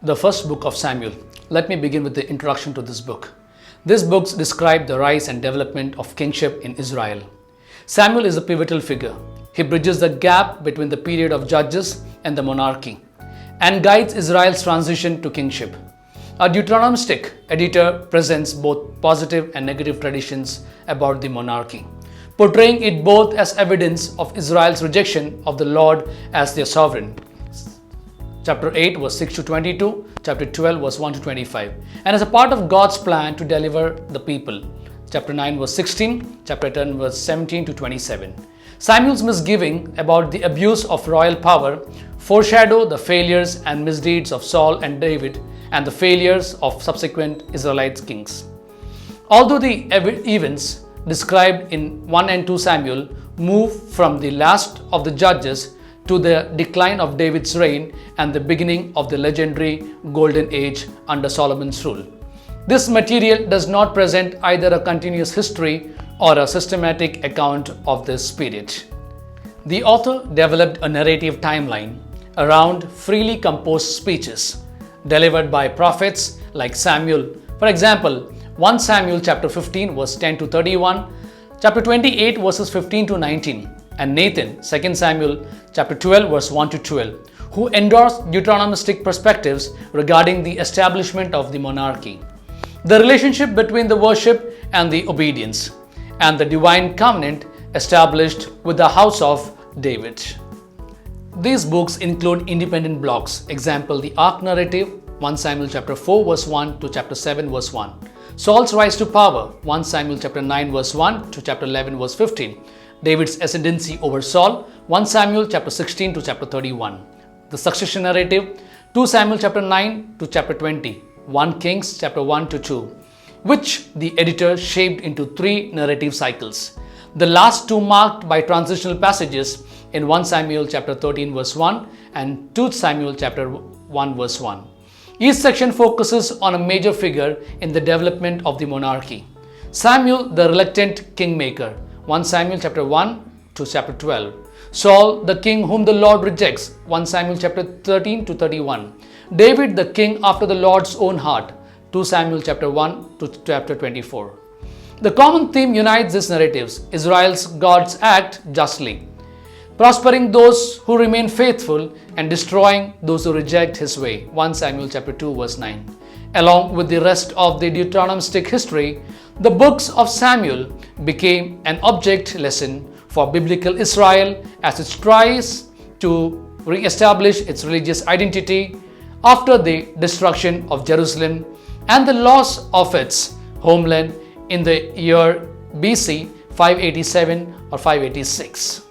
The first book of Samuel. Let me begin with the introduction to this book. This book describes the rise and development of kingship in Israel. Samuel is a pivotal figure. He bridges the gap between the period of judges and the monarchy and guides Israel's transition to kingship. A Deuteronomistic editor presents both positive and negative traditions about the monarchy, portraying it both as evidence of Israel's rejection of the Lord as their sovereign. Chapter 8 verse 6 to 22, chapter 12 verse 1 to 25, and as a part of God's plan to deliver the people. Chapter 9 verse 16, chapter 10 verse 17 to 27. Samuel's misgiving about the abuse of royal power foreshadow the failures and misdeeds of Saul and David and the failures of subsequent Israelite kings. Although the events described in 1 and 2 Samuel move from the last of the judges to the decline of David's reign and the beginning of the legendary Golden Age under Solomon's rule, this material does not present either a continuous history or a systematic account of this period. The author developed a narrative timeline around freely composed speeches delivered by prophets like Samuel. For example, 1 Samuel chapter 15 verse 10 to 31, chapter 28 verses 15 to 19, and Nathan, 2 Samuel chapter 12 verse 1 to 12, who endorsed Deuteronomistic perspectives regarding the establishment of the monarchy, the relationship between the worship and the obedience, and the divine covenant established with the house of David. These books include independent blocks, example the Ark narrative, 1 Samuel chapter 4 verse 1 to chapter 7 verse 1, Saul's rise to power, 1 Samuel chapter 9 verse 1 to chapter 11 verse 15, David's ascendancy over Saul, 1 Samuel chapter 16 to chapter 31, the succession narrative, 2 Samuel chapter 9 to chapter 20, 1 Kings chapter 1 to 2, which the editor shaped into 3 narrative cycles, the last 2 marked by transitional passages in 1 Samuel chapter 13 verse 1 and 2 Samuel chapter 1 verse 1. Each section focuses on a major figure in the development of the monarchy. Samuel, the reluctant kingmaker, 1 Samuel chapter 1 to chapter 12. Saul, the king whom the Lord rejects, 1 Samuel chapter 13 to 31. David, the king after the Lord's own heart, 2 Samuel chapter 1 to chapter 24. The common theme unites these narratives: Israel's God's act justly, prospering those who remain faithful and destroying those who reject his way, 1 Samuel chapter 2 verse 9. Along with the rest of the Deuteronomistic history, the books of Samuel became an object lesson for biblical Israel as it tries to re-establish its religious identity after the destruction of Jerusalem and the loss of its homeland in the year BC 587 or 586.